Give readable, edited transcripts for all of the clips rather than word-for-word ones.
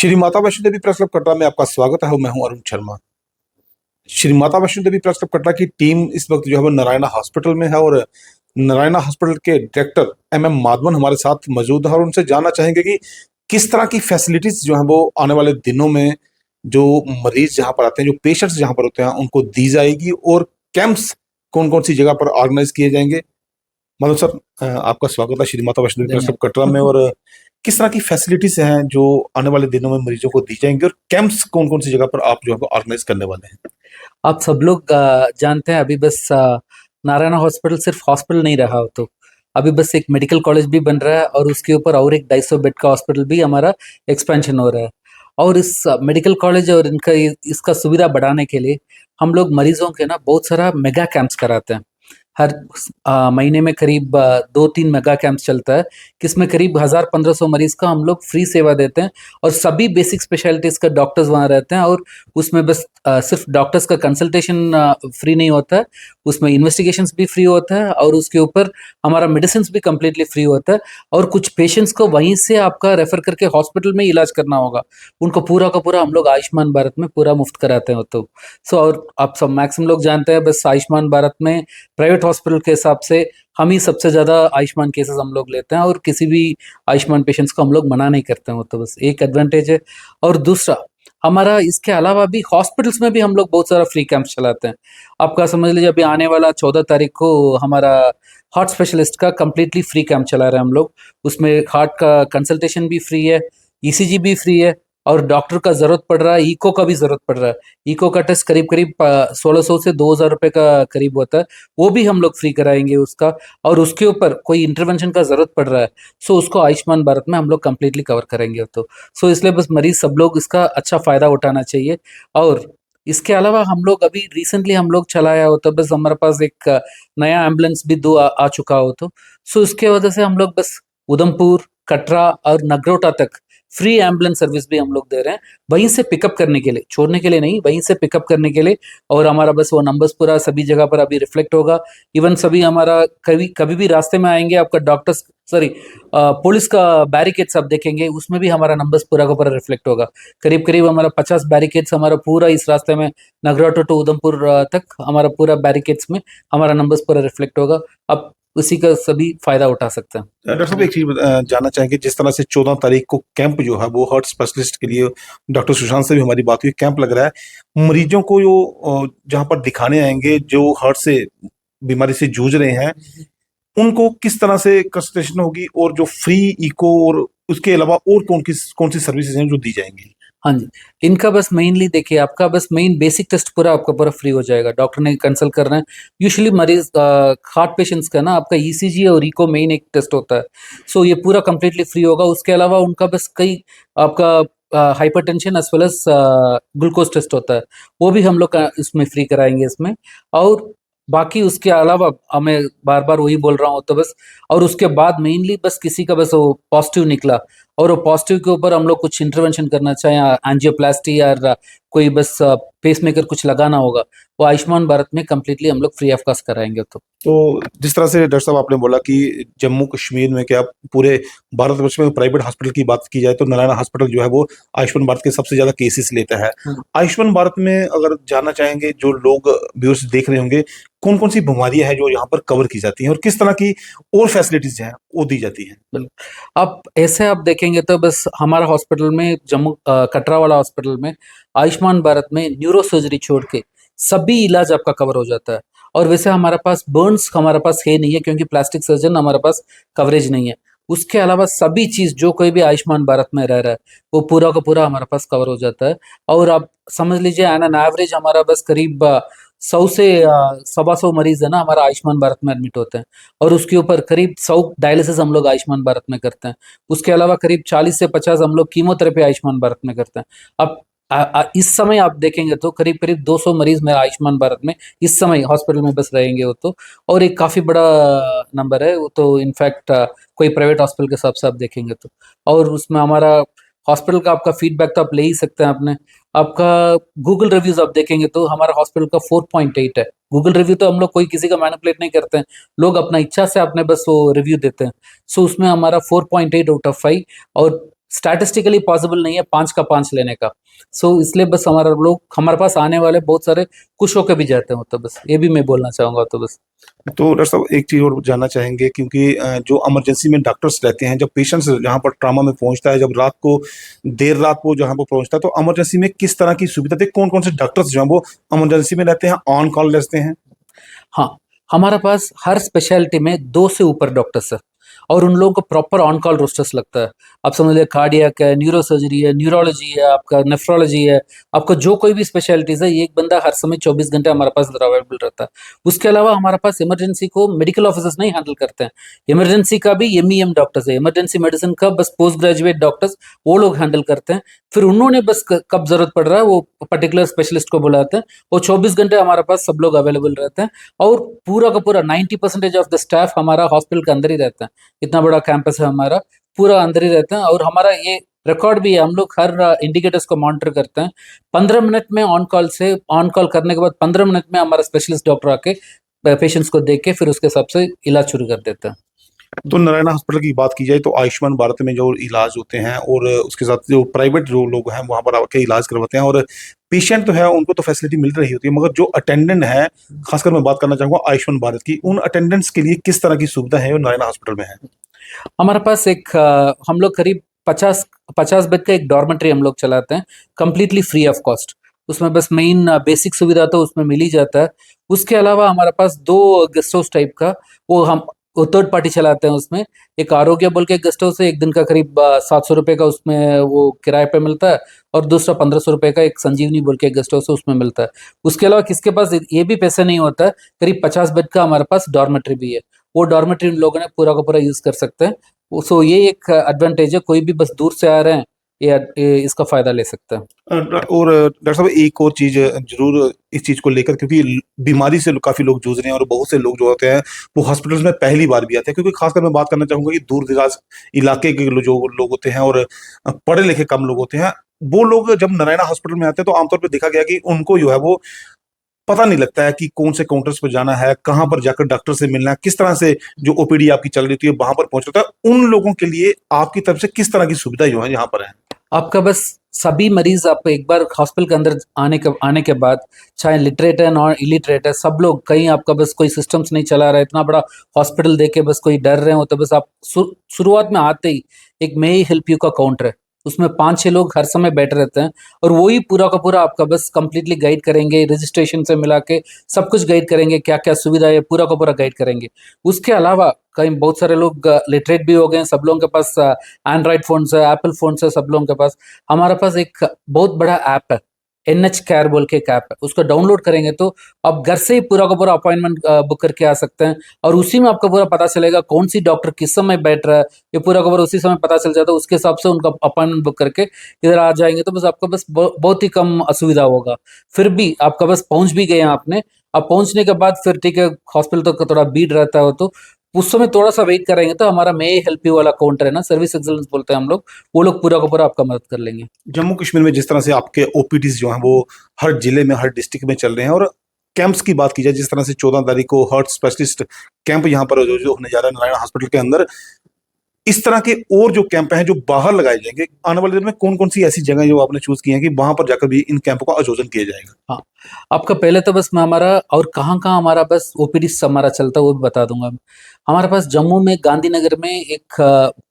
Shri Mata Vaishno Devi press club Katra में आपका स्वागत है। मैं हूं अरुण शर्मा। श्री माता वैष्णो देवी प्रेस क्लब कटरा की टीम इस वक्त जो है वो नारायणा हॉस्पिटल में है और नारायणा हॉस्पिटल के डायरेक्टर एम माधवन हमारे साथ मौजूद है और उनसे जानना चाहेंगे कि किस तरह की फैसिलिटीज जो है वो आने वाले दिनों में जो मरीज जहां पर आते हैं, जो पेशेंट्स जहां पर होते हैं, उनको दी जाएगी और कैंप्स कौन कौन सी जगह पर ऑर्गेनाइज किए जाएंगे। मतलब सर, आपका स्वागत है श्री माता वैष्णो देवी प्रेस क्लब कटरा में। और किस तरह की फैसिलिटीज हैं जो आने वाले दिनों में मरीजों को दी जाएंगी और कैंप्स कौन कौन सी जगह पर आप जो है ऑर्गेनाइज करने वाले हैं। आप सब लोग जानते हैं अभी बस नारायणा हॉस्पिटल सिर्फ हॉस्पिटल नहीं रहा हो, तो अभी बस एक मेडिकल कॉलेज भी बन रहा है और उसके ऊपर और एक 250 बेड का हॉस्पिटल भी हमारा एक्सपेंशन हो रहा है। और इस मेडिकल कॉलेज और इसका सुविधा बढ़ाने के लिए हम लोग मरीजों के ना बहुत सारा मेगा कैंप्स कराते हैं। हर महीने में करीब 2-3 मेगा कैंप्स चलता है, किसमें करीब 1000-1500 मरीज का हम लोग फ्री सेवा देते हैं और सभी बेसिक स्पेशलिटीज़ का डॉक्टर्स वहाँ रहते हैं। और उसमें बस सिर्फ डॉक्टर्स का कंसल्टेशन फ्री नहीं होता है, उसमें इन्वेस्टिगेशंस भी फ्री होता है और उसके ऊपर हमारा मेडिसिन भी कम्प्लीटली फ्री होता है। और कुछ पेशेंट्स को वहीं से आपका रेफर करके हॉस्पिटल में इलाज करना होगा, उनको पूरा का पूरा हम लोग आयुष्मान भारत में पूरा मुफ्त कराते हैं। तो और आप सब मैक्सिमम लोग जानते हैं बस आयुष्मान भारत में प्राइवेट हॉस्पिटल के हिसाब से हम ही सबसे ज़्यादा आयुष्मान केसेस हम लोग लेते हैं और किसी भी आयुष्मान पेशेंट्स को हम लोग मना नहीं करते हैं। तो बस एक एडवांटेज है। और दूसरा, हमारा इसके अलावा भी हॉस्पिटल्स में भी हम लोग बहुत सारा फ्री कैंप्स चलाते हैं। आपका समझ लीजिए अभी आने वाला 14 तारीख को हमारा हार्ट स्पेशलिस्ट का कम्प्लीटली फ्री कैंप चला रहे हैं हम लोग। उसमें हार्ट का कंसल्टेशन भी फ्री है, ईसीजी भी फ्री है और डॉक्टर का ज़रूरत पड़ रहा है, इको का भी ज़रूरत पड़ रहा है। इको का टेस्ट करीब करीब 1600 से 2000 रुपये का करीब होता है, वो भी हम लोग फ्री कराएंगे उसका। और उसके ऊपर कोई इंटरवेंशन का ज़रूरत पड़ रहा है सो उसको आयुष्मान भारत में हम लोग कम्प्लीटली कवर करेंगे। तो सो इसलिए बस मरीज सब लोग इसका अच्छा फ़ायदा उठाना चाहिए। और इसके अलावा हम लोग अभी रिसेंटली हम लोग चलाया हो तो बस हमारे पास एक नया एम्बुलेंस भी 2 आ चुका हो। तो सो इसके वजह से हम लोग बस उधमपुर, कटरा और नगरोटा तक फ्री एम्बुलेंस सर्विस भी हम लोग दे रहे हैं, वहीं से पिकअप करने के लिए, छोड़ने के लिए नहीं, वहीं से पिकअप करने के लिए। और हमारा बस वो नंबर्स पूरा सभी जगह पर अभी रिफ्लेक्ट होगा। इवन सभी हमारा कभी कभी भी रास्ते में आएंगे आपका डॉक्टर्स सॉरी पुलिस का बैरिकेड्स आप देखेंगे, उसमें भी हमारा नंबर्स पूरा का पूरा रिफ्लेक्ट होगा। करीब करीब हमारा 50 बैरिकेड्स हमारा पूरा इस रास्ते में नगरोटा टू उधमपुर तक हमारा पूरा बैरिकेड्स में हमारा नंबर्स पूरा रिफ्लेक्ट होगा। अब उसी का सभी फायदा उठा सकते हैं। डॉक्टर साहब, एक चीज जानना चाहेंगे, जिस तरह से 14 तारीख को कैंप जो है वो हार्ट स्पेशलिस्ट के लिए डॉक्टर सुशांत से भी हमारी बात हुई, कैंप लग रहा है मरीजों को जो जहां पर दिखाने आएंगे, जो हार्ट से बीमारी से जूझ रहे हैं, उनको किस तरह से कंसल्टेशन होगी और जो फ्री इको और उसके अलावा और कौन सी सर्विसेज हैं जो दी जाएंगी। हाँ जी, इनका बस मेनली देखिए आपका बस मेन बेसिक टेस्ट पूरा आपका पूरा फ्री हो जाएगा। डॉक्टर ने कंसल्ट करना है, यूजुअली मरीज हार्ट पेशेंट्स का ना आपका ईसीजी और इको मेन एक टेस्ट होता है। सो ये पूरा कम्प्लीटली फ्री होगा। उसके अलावा उनका बस कई आपका hypertension as well as glucose test होता है, वो भी हम लोग इसमें फ्री कराएंगे इसमें। और बाकी उसके अलावा मैं बार बार वही बोल रहा हूँ तो बस। और उसके बाद मेनली बस किसी का बस वो पॉजिटिव निकला और वो पॉजिटिव के ऊपर हम लोग कुछ इंटरवेंशन करना चाहें, एंजियोप्लास्टी या कोई बस पेसमेकर कुछ लगाना होगा, वो आयुष्मान भारत में कम्प्लीटली हम लोग फ्री ऑफ कॉस्ट कराएंगे। तो जिस तरह से डॉक्टर साहब आपने बोला कि जम्मू कश्मीर में क्या पूरे भारतवर्ष में प्राइवेट हॉस्पिटल की बात की जाए तो नारायणा हॉस्पिटल जो है वो आयुष्मान भारत के सबसे ज्यादा केसेस लेता है। आयुष्मान भारत में अगर जानना चाहेंगे, जो लोग व्यूअर्स देख रहे होंगे, कौन कौन सी बीमारियां हैं जो यहाँ पर कवर की जाती हैं और किस तरह की और फैसिलिटीज हैं वो दी जाती हैं। बिल्कुल। आप ऐसे आप देखेंगे तो बस हमारा हॉस्पिटल में जम्मू कटरा वाला हॉस्पिटल में आयुष्मान भारत में न्यूरो सर्जरी छोड़ के सभी इलाज आपका कवर हो जाता है। और वैसे हमारे पास बर्न्स हमारे पास है नहीं है क्योंकि प्लास्टिक सर्जन हमारे पास कवरेज नहीं है। उसके अलावा सभी चीज़ जो कोई भी आयुष्मान भारत में रह रहा है वो पूरा का पूरा हमारे पास कवर हो जाता है। और आप समझ लीजिए एन एवरेज हमारा बस करीब 100 से 125 मरीज है ना हमारा आयुष्मान भारत में एडमिट होते हैं। और उसके ऊपर करीब 100 डायलिसिस हम लोग आयुष्मान भारत में करते हैं। उसके अलावा करीब 40 से 50 हम लोग कीमोथेरेपी आयुष्मान भारत में करते हैं। अब इस समय आप देखेंगे तो करीब करीब 200 मरीज मेरा आयुष्मान भारत में इस समय हॉस्पिटल में बस रहेंगे वो तो। और एक काफ़ी बड़ा नंबर है वो तो, इनफैक्ट कोई प्राइवेट हॉस्पिटल के हिसाब से आप देखेंगे तो। और उसमें हमारा हॉस्पिटल का आपका फीडबैक तो आप ले ही सकते हैं अपने। आपका गूगल रिव्यूज आप देखेंगे तो हमारा हॉस्पिटल का 4.8 है। गूगल रिव्यू तो हम लोग कोई किसी का मैनिपुलेट नहीं करते हैं, लोग अपना इच्छा से अपने बस वो रिव्यू देते हैं। सो उसमें हमारा 4.8 आउट ऑफ 5। और स्टैटिस्टिकली पॉसिबल नहीं है 5 का 5 लेने का। सो इसलिए बस हमारे पास आने वाले बहुत सारे खुश होकर भी जाते हैं, तो बस ये भी मैं बोलना चाहूँगा तो बस। तो डॉक्टर साहब एक चीज और जानना चाहेंगे, क्योंकि जो इमरजेंसी में डॉक्टर्स रहते हैं, जब पेशेंट्स जहाँ पर ट्रामा में पहुंचता है, जब रात को देर रात को जहाँ पर पहुंचता है, तो इमरजेंसी में किस तरह की सुविधा थे, कौन कौन से डॉक्टर्स जो हैं वो इमरजेंसी में रहते हैं, ऑन कॉल रहते हैं? हाँ, हमारे पास हर स्पेशलिटी में 2 से ऊपर डॉक्टर्स हैं और उन लोगों को प्रॉपर ऑन कॉल रोस्टर्स लगता है। आप समझ लीजिए कार्डियक है, न्यूरोसर्जरी है, न्यूरोलॉजी है, आपका नेफ्रोलॉजी है, आपका जो कोई भी स्पेशलिटीज़ है, ये एक बंदा हर समय 24 घंटे हमारे पास अवेलेबल रहता है। उसके अलावा हमारे पास इमरजेंसी को मेडिकल ऑफिसर्स नहीं हैंडल करते हैं। इमरजेंसी का भी एमईएम डॉक्टर्स है, इमरजेंसी मेडिसिन का बस पोस्ट ग्रेजुएट डॉक्टर्स वो लोग हैंडल करते हैं। फिर उन्होंने बस कब ज़रूरत पड़ रहा है वो पर्टिकुलर स्पेशलिस्ट को बुलाते हैं। वो 24 घंटे हमारे पास सब लोग अवेलेबल रहते हैं और पूरा का पूरा 90% ऑफ द स्टाफ हमारा हॉस्पिटल के अंदर ही रहता है। इतना बड़ा कैंपस है हमारा, पूरा अंदर ही रहते हैं और हमारा ये रिकॉर्ड भी है, हम लोग हर इंडिकेटर्स को मॉनिटर करते हैं। 15 मिनट में ऑन कॉल करने के बाद 15 मिनट में हमारा स्पेशलिस्ट डॉक्टर आके पेशेंट्स को देख के फिर उसके हिसाब से इलाज शुरू कर देते हैं। तो नारायण हॉस्पिटल की बात की जाए तो आयुष्मान भारत में जो इलाज होते हैं और उसके साथ जो प्राइवेट जो लोग हैं वहां पर आके इलाज करवाते हैं, और पेशेंट तो है उनको तो फैसिलिटी मिल रही होती है, मगर जो अटेंडेंट है, खासकर मैं बात करना चाहूंगा आयुष्मान भारत की, उन अटेंडेंट्स के लिए किस तरह की सुविधा है वो नारायण हॉस्पिटल में है? हमारे पास हम लोग करीब 50 बेड का एक डॉर्मेट्री हम लोग चलाते हैं, कंप्लीटली फ्री ऑफ कॉस्ट। उसमें बस मेन बेसिक सुविधा तो उसमें मिल ही जाता है। उसके अलावा हमारे पास 2 गेस्ट हाउस टाइप का वो थर्ड पार्टी चलाते हैं उसमें। एक आरोग्य बोल के गेस्ट हाउस है, एक दिन का करीब 700 रुपये का उसमें वो किराए पे मिलता है और दूसरा 1500 रुपये का एक संजीवनी बोल के गेस्ट हाउस है उसमें मिलता है। उसके अलावा किसके पास ये भी पैसे नहीं होता है, करीब 50 बेड का हमारे पास डॉर्मेट्री भी है। वो डॉर्मेट्री लोगों ने पूरा का पूरा यूज़ कर सकते हैं। सो ये एक एडवांटेज है, कोई भी बस दूर से आ रहे हैं ये इसका फ़ायदा ले सकते हैं। और डॉक्टर साहब एक और चीज जरूर इस चीज को लेकर, क्योंकि बीमारी से काफी लोग जूझ रहे हैं और बहुत से लोग जो होते हैं वो हॉस्पिटल्स में पहली बार भी आते हैं, क्योंकि खासकर मैं बात करना चाहूंगा कि दूर दराज इलाके के जो लोग होते हैं और पढ़े लिखे कम लोग होते हैं, वो लोग जब नारायणा हॉस्पिटल में आते हैं तो आमतौर पर देखा गया कि उनको जो है वो पता नहीं लगता है कि कौन से काउंटर्स पर जाना है, कहाँ पर जाकर डॉक्टर से मिलना है, किस तरह से जो ओपीडी आपकी चल रही होती है वहां पर पहुंचता है। उन लोगों के लिए आपकी तरफ से किस तरह की सुविधा जो है यहाँ पर है? आपका बस सभी मरीज आप एक बार हॉस्पिटल के अंदर आने के बाद, चाहे लिटरेट है नॉन इलिटरेट है, सब लोग कहीं आपका बस कोई सिस्टम्स नहीं चला रहा है, इतना बड़ा हॉस्पिटल देख के बस कोई डर रहे हो तो बस आप शुरुआत में आते ही एक मे ही हेल्प यू का काउंटर है, उसमें 5-6 लोग हर समय बैठे रहते हैं और वही पूरा का पूरा आपका बस कंप्लीटली गाइड करेंगे, रजिस्ट्रेशन से मिला के सब कुछ गाइड करेंगे, क्या क्या सुविधा है पूरा का पूरा गाइड करेंगे। उसके अलावा कहीं बहुत सारे लोग लिटरेट भी हो गए हैं, सब लोगों के पास एंड्रॉयड फोन्स है, एप्पल फोन्स है सब लोगों के पास। हमारे पास एक बहुत बड़ा ऐप है, NH केयर बोल के एक ऐप है, उसको डाउनलोड करेंगे तो आप घर से ही पूरा का पूरा अपॉइंटमेंट बुक करके आ सकते हैं और उसी में आपको पूरा पता चलेगा कौन सी डॉक्टर किस समय बैठ रहा है, ये पूरा का पूरा उसी समय पता चल जाता है। उसके हिसाब से उनका अपॉइंटमेंट बुक करके इधर आ जाएंगे तो बस आपका बस बहुत ही कम असुविधा होगा। फिर भी आपका बस पहुंच भी गए हैं आपने, अब पहुंचने के बाद फिर ठीक है हॉस्पिटल तो थोड़ा भीड़ रहता है, तो उस समय थोड़ा सा वेट करेंगे तो हमारा मे हेल्प यू वाला काउंटर है ना, सर्विस एक्सलेंस बोलते हैं हम लोग, वो लोग पूरा का पूरा आपका मदद कर लेंगे। जम्मू कश्मीर में जिस तरह से आपके ओपीडीज जो हैं वो हर जिले में हर डिस्ट्रिक्ट में चल रहे हैं, और कैंप्स की बात की जाए, जिस तरह से 14 तारीख को हार्ट स्पेशलिस्ट कैंप यहाँ पर जो होने जा रहा है नारायण हॉस्पिटल के अंदर, इस तरह के और जो कैंप हैं जो बाहर लगाए जाएंगे आने वाले दिन में, कौन कौन सी ऐसी जगह जो आपने चूज की हैं कि वहां पर जाकर भी इन कैंपों का आयोजन किया जाएगा? हाँ, आपका पहले तो बस मैं हमारा और कहाँ-कहाँ हमारा बस ओपीडी हमारा चलता है वो भी बता दूँगा। हमारे पास जम्मू में गांधीनगर में एक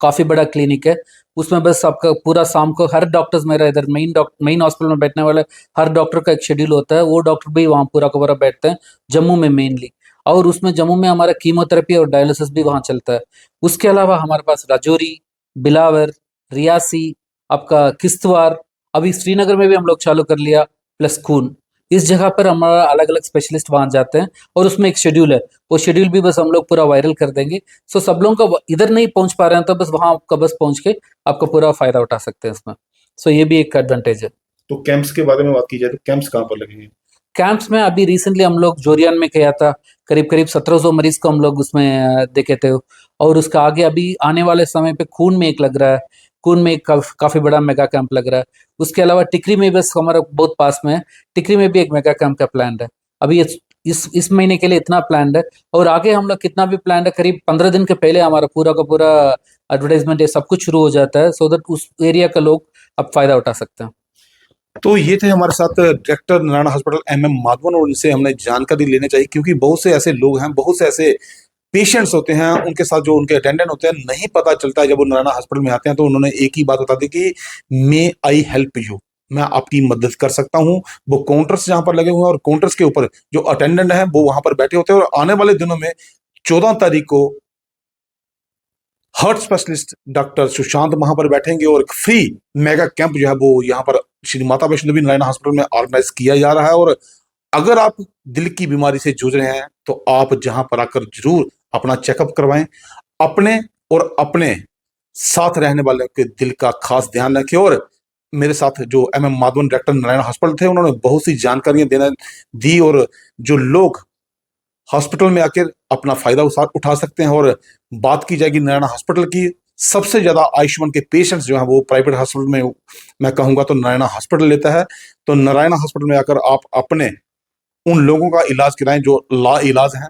काफ़ी बड़ा क्लिनिक है, उसमें बस आपका पूरा शाम को हर डॉक्टर्स मेरा इधर मेन हॉस्पिटल में बैठने वाले हर डॉक्टर का एक शेड्यूल होता है, वो डॉक्टर भी वहाँ पूरा का पूरा बैठते हैं, जम्मू में मेनली। और उसमें जम्मू में हमारा कीमोथेरेपी और डायलिसिस भी वहाँ चलता है। उसके अलावा हमारे पास राजौरी, बिलावर, रियासी, आपका किश्तवाड़, अभी श्रीनगर में भी हम लोग चालू कर लिया, प्लस खून। इस जगह पर हमारा अलग-अलग स्पेशलिस्ट वहाँ जाते हैं और उसमें एक शेड्यूल है, वो शेड्यूल भी बस हम लोग पूरा वायरल कर देंगे। सो सब लोगों का इधर नहीं पहुँच पा रहे हैं तो बस वहाँ आपका बस पहुँच के आपका पूरा फ़ायदा उठा सकते हैं इसमें। सो ये भी एक एडवांटेज है। तो कैंप्स के बारे में बात की जाए तो कैंप्स कहाँ पर लगेंगे? कैंप्स में अभी रिसेंटली हम लोग जोरियान में किया था, करीब-करीब 1700 मरीज़ को हम लोग उसमें देखे थे और उसका आगे अभी आने वाले समय पे खून में एक लग रहा है, खून में एक काफ़ी बड़ा मेगा कैंप लग रहा है। उसके अलावा टिकरी में बस हमारा बहुत पास में है, टिकरी में भी एक मेगा कैंप का प्लान्ड है। अभी इस महीने के लिए इतना प्लान्ड है और आगे हम लोग कितना भी प्लान्ड है, करीब 15 दिन के पहले हमारा पूरा का पूरा एडवर्टाइजमेंट ये सब कुछ शुरू हो जाता है, सो दैट उस एरिया का लोग अब फायदा उठा सकते हैं। तो ये थे हमारे साथ director Narayan hospital MM Madhavan, और इनसे हमने जानकारी लेनी चाहिए, क्योंकि बहुत से ऐसे लोग हैं, बहुत से ऐसे पेशेंट्स होते हैं, उनके साथ जो उनके अटेंडेंट होते हैं, नहीं पता चलता है जब वो नारायण हॉस्पिटल में आते हैं तो उन्होंने एक ही बात बता दी कि मे आई हेल्प यू, मैं आपकी मदद कर सकता हूं। वो काउंटर्स जहां पर लगे हुए हैं और काउंटर्स के ऊपर जो अटेंडेंट हैं वो वहां पर बैठे होते हैं, और आने वाले दिनों में 14 तारीख को हार्ट स्पेशलिस्ट डॉक्टर सुशांत वहां पर बैठेंगे और एक फ्री मेगा कैंप जो है वो यहाँ पर श्री माता वैष्णो देवी नारायण हॉस्पिटल में ऑर्गेनाइज किया जा रहा है। और अगर आप दिल की बीमारी से जूझ रहे हैं तो आप जहां पर आकर जरूर अपना चेकअप करवाएं, अपने और अपने साथ रहने वाले के दिल का खास ध्यान रखें। और मेरे साथ जो MM Madhavan director Narayan hospital थे, उन्होंने बहुत सी जानकारियां देना दी, और जो लोग हॉस्पिटल में आकर अपना फायदा उठा सकते हैं। और बात की जाएगी नारायण हॉस्पिटल की, सबसे ज्यादा आयुष्मान के पेशेंट्स जो हैं वो प्राइवेट हॉस्पिटल में, मैं कहूंगा तो नारायण हॉस्पिटल लेता है। तो नारायण हॉस्पिटल में आकर आप अपने उन लोगों का इलाज कराएं जो ला इलाज हैं।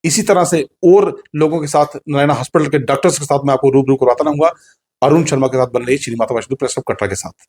इसी तरह से और लोगों के साथ नारायण हॉस्पिटल के डॉक्टर्स के साथ मैं आपको रूबरू करवाता रहूंगा। अरुण शर्मा के साथ बन रही श्री माता वैष्णो प्रेस क्लब कटरा के साथ।